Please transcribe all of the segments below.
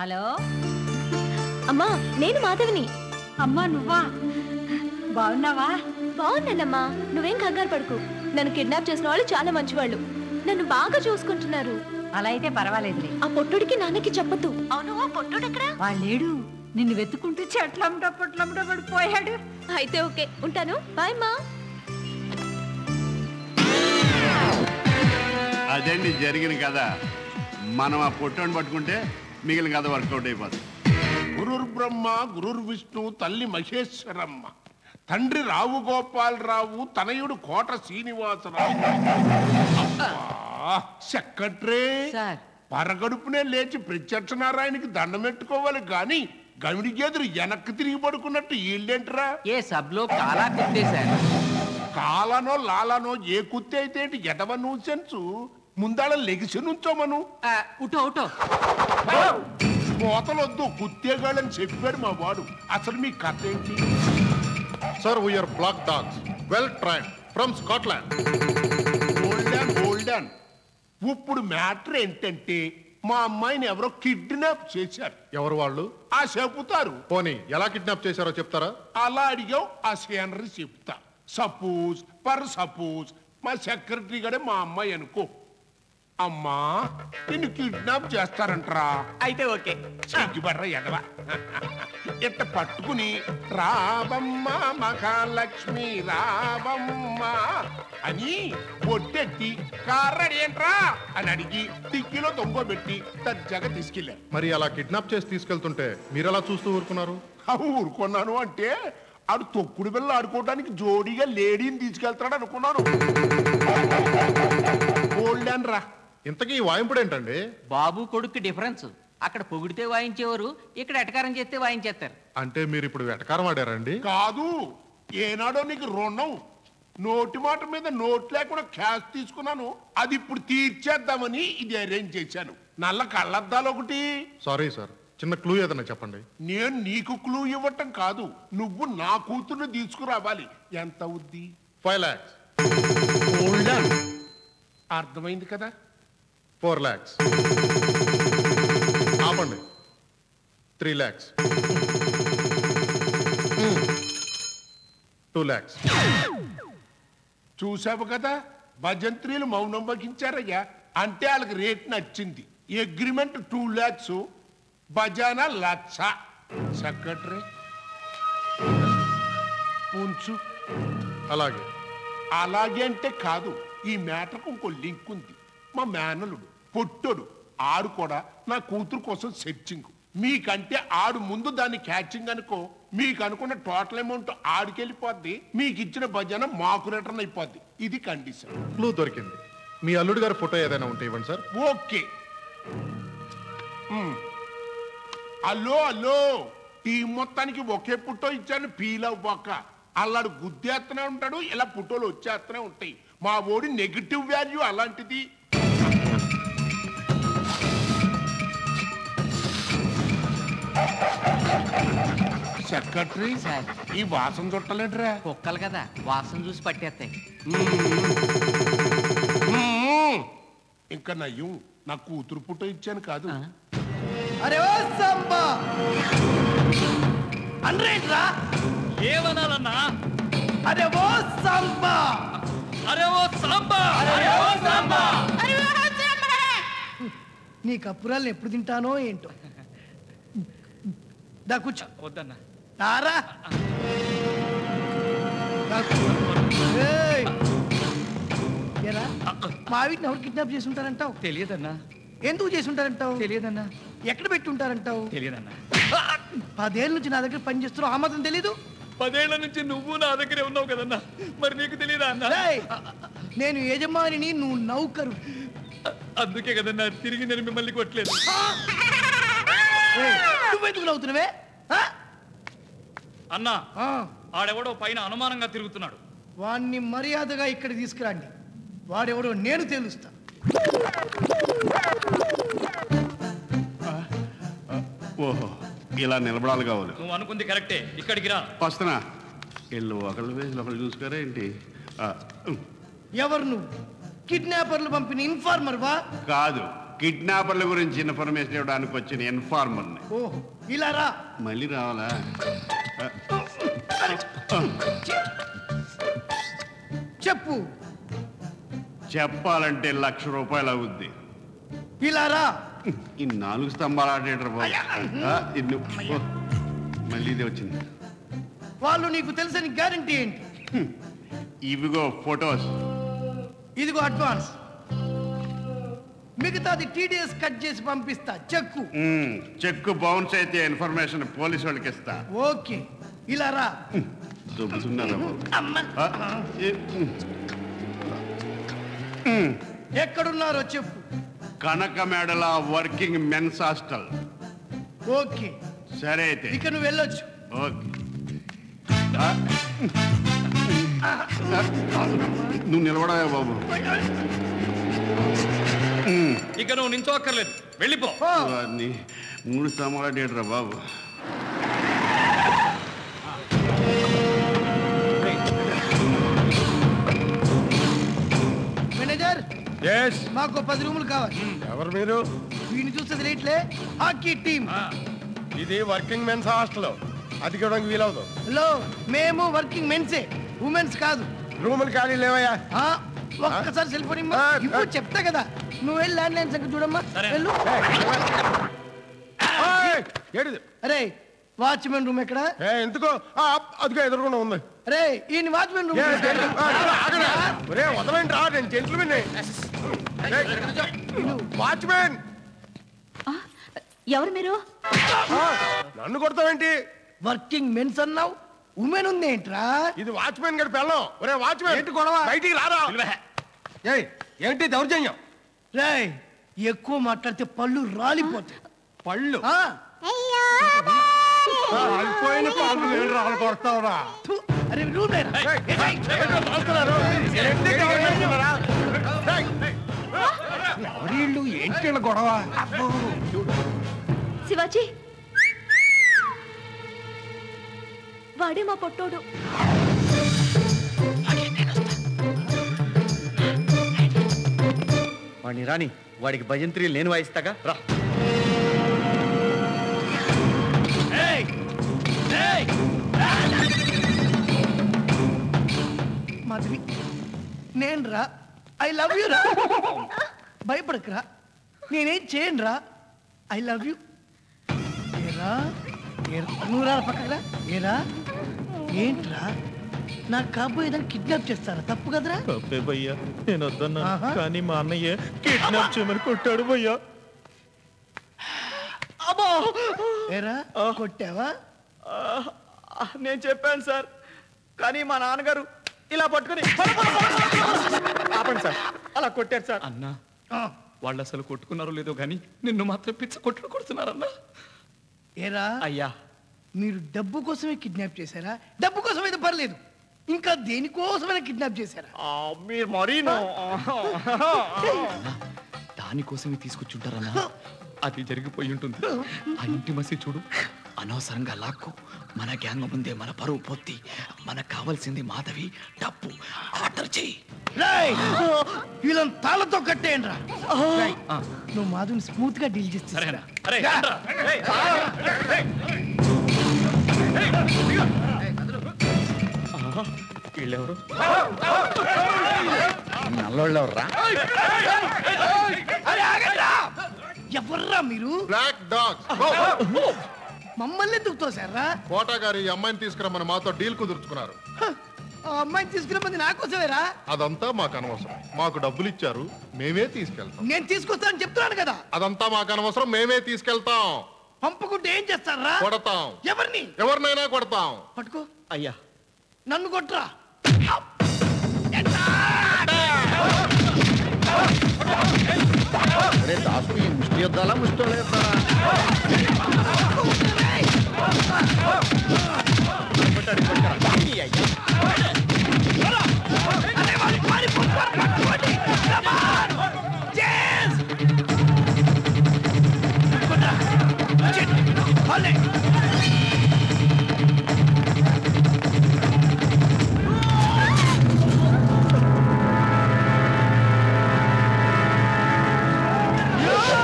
Hello అమ్మా, నేను మాధవిని. అమ్మా నువ్వా? బాగున్నావా? బాగున్నానమ్మా, నువ్వేం కంగారు పడుకు. నన్ను కిడ్నాప్ చేసిన వాళ్ళు చాలా మంచివాళ్ళు, నన్ను బాగా చూసుకుంటున్నారు. అలా అయితే పర్వాలేదులే. ఆ పొట్టుడికి నాన్నకి చెప్పొద్దు. అవును, ఆ పొట్టుడు ఎక్కడా? వాళ్ళేడు నిన్ను వెతుకుంటూ చెట్లమ్మట పొట్లమ్మట పడిపోయాడు. అయితే ఓకే, ఉంటాను. బాయ్ మా. అదండి జరిగిన కదా. మనం ఆ పొట్టని పట్టుకుంటే మిగిలిన కథ వర్కౌట్ అయిపోతుంది. గురుర్ బ్రహ్మ గురుర్ విష్ణు తల్లి మహేశ్వరమ్మ, తండ్రి రావు గోపాలరావు, తనయుడు కోట శ్రీనివాసరావు. సెక్రటరీ పరగడుపునే లేచి ప్రత్యక్ష నారాయణకి దండం పెట్టుకోవాలి గాని గమిడి గేదెలు వెనక్కి తిరిగి పడుకున్నట్టు వీళ్ళేంటరా? ఏ సబ్లో కాలా కుత్తేశారు. కాలానో లాలానో ఏ కుత్తి అయితే ఎడవ నూసెన్సు ముందాళ లెగిసి నుంచోమను. కోతలొద్దు, కుత్తేగాళ్ళని చెప్పాడు మా వాడు. అసలు మీ కథ ఏంటి? Sir, we are black dogs, well trained, from Scotland. Golden. ఇప్పుడు మ్యాటర్ ఏంటంటే మా అమ్మాయిని ఎవరో కిడ్నాప్ చేశారు. ఎవరు వాళ్ళు? ఆ చెబుతారు. పోనీ ఎలా కిడ్నాప్ చేశారో చెప్తారా? అలా అడిగావు, ఆ సీనరీ చెప్తా. సపోజ్ మా సెక్రటరీ గడే మా అమ్మాయి అనుకో. అమ్మా, నిన్ను కిడ్నాప్ చేస్తారంటరా. అయితే ఓకే. సిగ్గుపడ్రా ఎడవా. ఇట్ట పట్టుకుని రావమ్మ మహాలక్ష్మి రావమ్మ అని ఒట్టెట్టి కార్రడి ఏంట్రా అని అడిగి టిక్కీలో దొంగబెట్టి దర్జాగా తీసుకెళ్ళారు. మరి అలా కిడ్నాప్ చేసి తీసుకెళ్తుంటే మీరు ఎలా చూస్తూ ఊరుకున్నారు? ఊరుకున్నాను అంటే ఆడు తొక్కుడు బిళ్ళ ఆడుకోవడానికి జోడీగా లేడీని తీసుకెళ్తాడు అనుకున్నాను. గోల్డెన్ రా. ఇంతకీ వాయింపుడు ఏంటండి? బాబు కొడుకు డిఫరెన్స్. అక్కడ పొగిడితే వాయించేవారు, ఇక్కడ ఎటకారం చేస్తే వాయించేస్తారు. అంటే మీరు ఇప్పుడు వెటకారం ఆడారండి? కాదు, ఏనాడో నీకు రుణం. నోటి మాట మీద నోట్ లేకుండా క్యాష్ తీసుకున్నాను, అది ఇప్పుడు తీర్చేద్దామని ఇది అరేంజ్ చేశాను. నల్ల కళ్ళద్దాలు ఒకటి. సారీ సార్, చిన్న క్లూ ఏదన్నా చెప్పండి. నేను నీకు క్లూ ఇవ్వటం కాదు, నువ్వు నా కూతుర్ని తీసుకురావాలి. ఎంత అవుద్ది? 5 lakhs. అర్థమైంది కదా? 4 lakhs. ఆపండి. 3 lakhs. 2 lakhs. చూసావు కదా, భజంత్రీలు మౌనం వహించారయ్యా. అంటే వాళ్ళకి రేట్ నచ్చింది. Agreement 2 lakhs, బజానా 1,00,000. సెక్రటరీ ఉంచు. అలాగే. అలాగే అంటే కాదు, ఈ మ్యాటర్కు ఇంకో లింక్ ఉంది. మా మేనలుడు పొట్టోడు ఆడు కూడా నా కూతురు కోసం సెర్చింగ్. మీకంటే ఆడు ముందు దాన్ని క్యాచింగ్ అనుకో, మీకు అనుకున్న టోటల్ అమౌంట్ ఆడికెళ్ళిపోద్ది, మీకు ఇచ్చిన భజన మాకు రిటర్న్ అయిపోద్ది. ఇది కండిషన్. క్లూ దొరికింది. మీ అల్లుడు గారి ఫోటో ఏదైనా ఉంటే ఇవ్వండి సార్. ఓకే. అల్లో టీం మొత్తానికి ఒకే ఫోటో ఇచ్చాను, ఫీల్ అవ్వక. అల్లాడు గుద్దేస్తూనే ఉంటాడు, ఇలా ఫోటోలు వచ్చేస్తూనే ఉంటాయి. మా ఓడి నెగిటివ్ వాల్యూ అలాంటిది. సెక్రటరీ సార్, ఈ వాసన చుట్టలేట్రా? కుక్కలు కదా, వాసన చూసి పట్టేస్తాయి. ఇంకా నయ్యం, నా కూతురు ఫోటో ఇచ్చాను కాదు. అరే ఓ సంబా అనరేట్రా? ఏమనాలన్నా? అరే ఓ సంబా, అరే ఓ సాంబా, అరే ఓ సంబా. నీ కప్పురాలను ఎప్పుడు తింటానో ఏంటో. దా కూర్చో. వద్దన్నా. తారా మా వీటిని ఎవరు కిడ్నాప్ చేసి ఉంటారంటావు? తెలియదన్నా. ఎందుకు చేసి ఉంటారంటావు? తెలియదన్నా. ఎక్కడ పెట్టి ఉంటారంటావు? తెలియదన్నా. 10 ఏళ్ళ నుంచి నా దగ్గర పని చేస్తున్నావు, ఆ మాత్రం తెలీదు? 10 ఏళ్ల నుంచి నువ్వు నా దగ్గరే ఉన్నావు కదన్నా, మరి నీకు తెలియదా అన్నా? నేను యజమానిని, నువ్వు నౌకరు. అందుకే కదన్నా తిరిగి నేను మిమ్మల్ని కొట్టలేదు. నువ్వెందుకు నవ్వుతున్నావే? అన్నా, ఆడెవడో పైన అనుమానంగా తిరుగుతున్నాడు. వాణ్ణి మర్యాదగా ఇక్కడ తీసుకురండి. వాడెవడో నేను తెలుస్తా. ఓహో, ఇలా నిలబడాలి కావాలి. నువ్వు అనుకుంది కరెక్టే, ఇక్కడికి రా. వస్తున్నా. ఇల్లు ఒకళ్ళు వేసి ఒకళ్ళు చూసుకోరా ఏంటి? ఎవరు నువ్వు? కిడ్నాపర్లు పంపిన ఇన్ఫార్మర్ వా? కాదు, కిడ్నాపర్ల గురించి ఇన్ఫర్మేషన్ ఇవ్వడానికి వచ్చిన ఇన్ఫార్మర్ని. ఓహో ఇలా రా. మళ్ళీ రావాలా? చెప్పు. చెప్పాలంటే ₹1,00,000 అవుద్ది. ఇలా రా. ఈ 4 స్తంభాలు ఆడేటర్ బాబు. మళ్ళీ ఇదే వచ్చింది. వాళ్ళు నీకు తెలుసని గ్యారంటీ ఏంటి? ఇవిగో ఫొటోస్. ఇదిగో అడ్వాన్స్. మిగతాది టీడీఎస్ కట్ చేసి పంపిస్తా. చెక్కు. చెక్కు బౌన్స్ అయితే ఇన్ఫర్మేషన్ పోలీసు వాళ్ళకి ఇస్తా. ఓకే ఇలా రా. దొబ్బుతున్నారా బాబు? ఎక్కడున్నారో చెప్పు. Kanakamedala working men's hostel. Okay సరే అయితే ఇక నువ్వు వెళ్ళొచ్చు. ఓకే. నువ్వు నిలబడవే బాబు. ఇక నువ్వు నించోక్కర్లేదు, వెళ్ళిపో. 3 స్తంభాలు ఆడేటరా బాబు. మేనేజర్ మాకు 10 రూములు కావాలి. ఎవరు మీరు? వీడిని చూస్తే రేట్లే హాకీ టీం. ఇది వర్కింగ్ మెన్స్ హాస్టల్, అది కూడా వీలవదు. హలో, మేము వర్కింగ్ మెన్సే, ఉమెన్స్ కాదు. రూములు ఖాళీ లేవయ్యా. ఒక్కసారి సెల్ ఫోన్ ఇప్పుడు చెప్తా కదా. నువ్వు వెళ్ళి ల్యాండ్ లైన్ సంగతి చూడమ్మా. వెళ్ళు. అరే వాచ్మెన్ రూమ్ ఎక్కడ? ఎందుకో అదిగో ఎదురుకుండా ఉంది. అరే ఈయన వాచ్మెన్ రూమ్. వదలండి రా, నేను జెంట్లుమెన్. వాచ్మెన్. ఎవరు మీరు? నన్ను కొడతావేంటి? వర్కింగ్ మెన్స్ అన్నావు, ఉమెన్ ఉంది ఏంట్రా? ఇది వాచ్మెన్ గడి పెళ్ళం. ఒరే వాచ్మెన్, ఏంటి గొడవ? బయటికి రారా. ఏంటి దౌర్జన్యం? రేయ్ ఎక్కువ మాట్లాడితే పళ్ళు రాలిపోతాయి. పళ్ళు రాలిపోయిన పళ్ళు నేను రాళ్ళు కొడతావురా. అరే రూమ్ ఎవరిళ్ళు ఏంటి గొడవ? శివాజీ, వాడే మా పొట్టోడు. వాడిని రాని, వాడికి భజంత్రీలు నేను వాయిస్తాగా. రా. మాధవి, నేను రా. ఐ లవ్ యూ రా. భయపడకరా, నేనేం చేయను రా. I love you. ఏరా నువ్వు రా పక్కరా. ఏరా ఏంట్రా, నాకు కాబోయేదాన్ని కిడ్నాప్ చేస్తారా? తప్పు కదరా? తప్పే భయ్యా, నేను వద్దన్నా, కానీ మా అన్నయ్య కిడ్నాప్ చేయమని కొట్టాడు భయ్యా. ఏరా కొట్టావా? నేను చెప్పాను సార్, కానీ మా నాన్నగారు ఇలా పట్టుకుని ఆపండి సార్, అలా కొట్టారు సార్. అన్నా, వాళ్ళు అసలు కొట్టుకున్నారో లేదో కానీ నిన్ను మాత్రం పిచ్చ కొడుతున్నారన్నా. ఏరా అయ్యా, మీరు డబ్బు కోసమే కిడ్నాప్ చేశారా? డబ్బు కోసం అయితే పర్లేదు, ఇంకా దేనికోసమైనా కిడ్నాప్ చేశారా? మీరు మరీ దానికోసమే తీసుకొచ్చుంటారన్నా. అది జరిగిపోయి ఉంటుంది. ఆ ఇంటి మసి చూడు, అనవసరంగా లాక్కు మన గ్యాంగ్ ముందే మన పరువు పొత్తి. మనకు కావాల్సింది మాధవి, డబ్బు. ఆర్డర్ చెయ్యి. వీళ్ళని తాళతో కట్టేయండి రా. నువ్వు మాధవిని స్మూత్ గా డీల్ చేస్తా. వీళ్ళెవరు? నల్లోళ్ళు ఎవర్రా? ఎవర్రా మీరు? Black dogs. మమ్మల్ని ఎందుకు తోసారా? కోటా గారు ఈ అమ్మాయిని తీసుకురమ్మని మాతో డీల్ కుదుర్చుకున్నారు. ఆ అమ్మాయిని తీసుకురమ్మది నాకోసమేరా? అదంతా మాకు అనవసరం. మాకు డబ్బులు ఇచ్చారు, మేమే తీసుకెళ్తాం. నేను తీసుకొస్తానని చెప్తున్నాను కదా. అదంతా మాకు అనవసరం, మేమే తీసుకెళ్తాం. పంపుకుంటే ఏం చేస్తారా? కొడతాం. ఎవరిని? ఎవరినైనా కొడతాం. పట్టుకో. అయ్యా, నన్ను కొట్టరా. దాసు, ఈ ముష్టి యుద్ధాలా ముష్టోళ్ళు Yeah!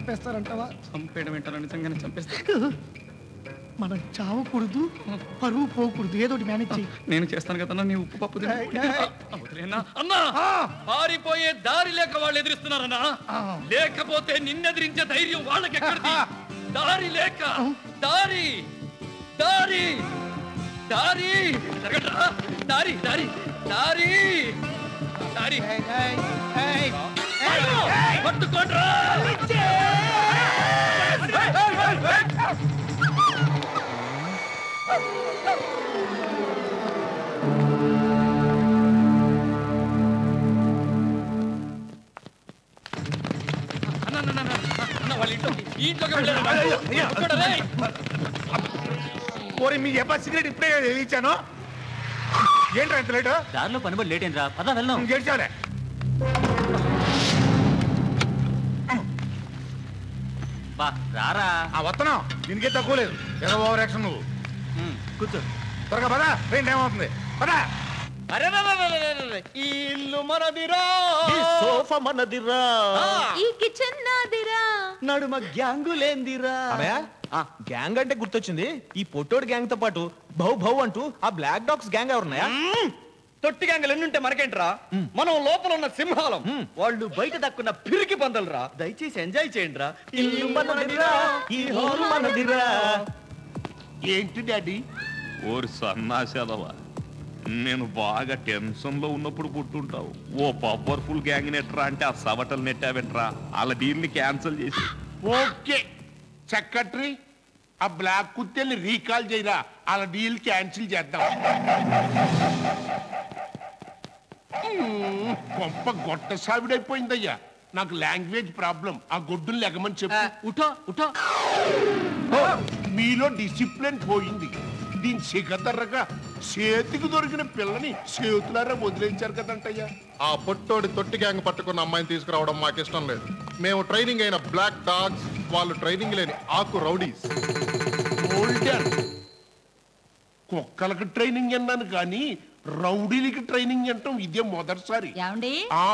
చంపేస్తారంటావా? చంపేయడం ఏంటో నిజంగానే చంపేస్తా. మనం చావకూడదు, పరువు పోకూడదు, ఏదోటి మేనేజ్ చెయ్యి. నేను చేస్తాను కదా, నీ ఉప్పు పప్పు అన్నా. పారిపోయే దారి లేక వాళ్ళు ఎదురిస్తున్నారన్నా, లేకపోతే నిన్నెదిరించే ధైర్యం వాళ్ళకి ఎక్కడిది? దారి లేక దారి దారి దారి జరగట్రా, దారి దారి దారి దారి పట్టుకోట్రా. మీ ఎప్ప సిగరెట్ ఇప్పుడే ఇచ్చాను. ఏంట్రా ఎంత లేటు? దారిలో పనిబడి లేట్ ఏంట్రా, పద వెళ్దాం. గెలిచాలే బా రారా. వస్తున్నాం, దీనికే తక్కువ లేదు. ఏదో ఓవర్ యాక్షన్ నువ్వు. కూర్చో. త్వరగా పదా, ట్రైన్ టైం అవుతుంది. పదా. ఈ ఇల్లు మనదిరా, ఈ సోఫా మనదిరా, ఈ కిచెన్ నాదిరా, నడుమ గ్యాంగు లేందిరా. గ్యాంగ్ అంటే గుర్తొచ్చింది. ఈ పొట్టోడు గ్యాంగ్ తో పాటు భౌ భౌ అంటూ ఆ బ్లాక్ డాగ్స్ గ్యాంగ్ ఎవరున్నాయా? తొట్టి గ్యాంగులు ఎన్నుంటే మనకేంట్రా, మనం లోపల ఉన్న సింహాలం, వాళ్ళు బయట దక్కున్న పిరికి పందలరా. దయచేసి ఎంజాయ్ చేయండి రా. ఇల్లు మనదిరా, ఈ హోల్ మనదిరా. ఏంటి డాడీ? ఓరి సన్నాసేదవా, నేను బాగా టెన్షన్ లో ఉన్నప్పుడు పుట్టుంటావు. ఓ పవర్ఫుల్ గ్యాంగ్ నెట్రా అంటే ఆ సవటలు నెట్టావెంట్రా. వాళ్ళ డీల్ని క్యాన్సిల్ చేసి. ఓకే సెక్రటరీ, ఆ బ్లాక్ కుత్తెల్ని రీకాల్ చేయరా, వాళ్ళ డీల్ క్యాన్సిల్ చేద్దాం. గొప్ప గొట్ట సావిడైపోయిందయ్యా. నాకు లాంగ్వేజ్ ప్రాబ్లం. ఆ గొడ్డును లెగమని చెప్పు. ఉఠో ఉఠో. మీలో డిసిప్లిన్ పోయింది. దీని సిగదర్రగా చేతికి దొరికిన పిల్లని చేతులారా వదిలేంచారు కదంటయ్యా. ఆ పొట్టోడి తొట్టి గ్యాంగ్ పట్టుకున్న అమ్మాయిని తీసుకురావడం మాకు ఇష్టం లేదు. మేము ట్రైనింగ్ అయిన బ్లాక్ డాగ్స్, వాళ్ళు ట్రైనింగ్ లేని ఆకు రౌడీస్. కుక్కలకు ట్రైనింగ్ అన్నాను కానీ రౌడీలకి ట్రైనింగ్ అంటాం ఇదే మొదటిసారి. ఏమండి, ఆ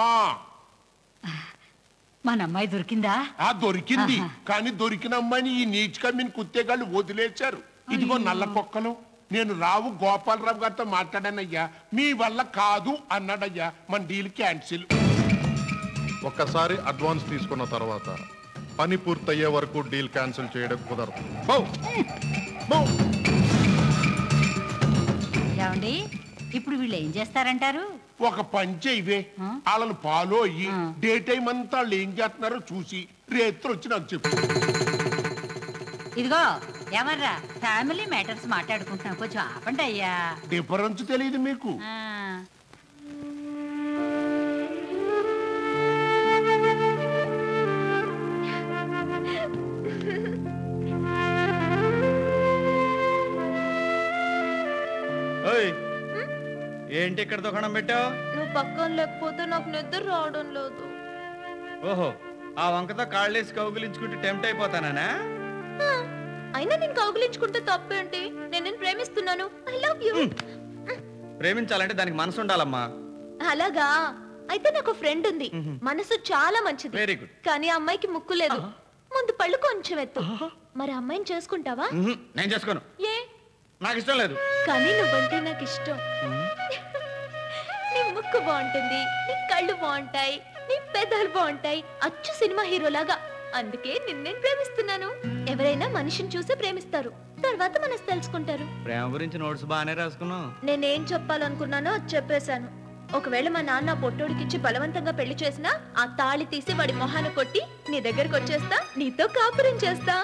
మన అమ్మాయి దొరికిందా? దొరికింది. కానీ దొరికిన అమ్మాయిని ఈ నీచ్ కమ్మిని కుత్తేగాళ్ళు వదిలేశారు. ఇదిగో నల్ల కుక్కలు. నేను రావు గోపాలరావు గారితో మాట్లాడానయ్యా, మీ వల్ల కాదు అన్నాడయ్యా. మన డీల్ క్యాన్సిల్. ఒక్కసారి అడ్వాన్స్ తీసుకున్న తర్వాత పని పూర్తయ్యే వరకు డీల్ క్యాన్సిల్ చేయడం కుదరదు. ఏమండి, ఇప్పుడు వీళ్ళు ఏం చేస్తారంటారు? ఒక పని చేయవే, వాళ్ళని ఫాలో అయ్యి డే టైం అంతా వాళ్ళు ఏం చేస్తున్నారో చూసి రేత్రి వచ్చి నాకు చెప్పు. ఇదిగో ఎవర్రా, ఫ్యామిలీ మ్యాటర్స్ మాట్లాడుకుంటున్నాం, కొంచెం ఆపండి అయ్యా. డిఫరెన్స్ తెలియదు మీకు? ఏంటి ఇక్కడ దుకాణం పెట్టావు? నువ్వు పక్కన లేకపోతే నాకు నిద్ర రావడం లేదు. ఓహో, ఆ వంకతో కాళ్ళేసి కౌగిలించుకుంటే టెంప్ట్ అయిపోతానా? అయినా నేను కౌగిలించుకుంటే తప్పేంటి? నేను ప్రేమిస్తున్నాను. I love you. ప్రేమించాలంటే దానికి మనసు ఉండాలమ్మా. అలాగా? అయితే నాకు ఫ్రెండ్ ఉంది, మనసు చాలా మంచిది. Very good. కానీ ఆ అమ్మాయికి ముక్కు లేదు, ముందు పళ్ళు కొంచెం ఎత్తు. మరి అమ్మాయిని చేసుకుంటావా? నేను చేసుకోను. ఏ? నాకు ఇష్టం లేదు. కానీ నువ్వంటే నాకు ఇష్టం. నీ ముక్కు బాగుంటుంది, నీ కళ్ళు బాగుంటాయి, నీ పెదాలు బాగుంటాయి, అచ్చు సినిమా హీరోలాగా. అందుకే నిన్నే ప్రేమిస్తున్నాను. ఎవరైనా మనిషిని చూసి ప్రేమిస్తారు, తర్వాత మనసు తెలుసుకుంటారు. ప్రేమ గురించి నోట్స్ బాగానే రాసుకున్నావు. నేనేం చెప్పాలనుకున్నానో అది చెప్పేశాను. ఒకవేళ మా నాన్న పొట్టోడికిచ్చి బలవంతంగా పెళ్లి చేసినా ఆ తాళి తీసి వాడి మొహాన కొట్టి నీ దగ్గరకు వచ్చేస్తా, నీతో కాపురం చేస్తా.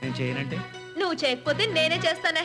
నేను చేయనంటే? నువ్వు చేయకపోతే నేనే చేస్తానే.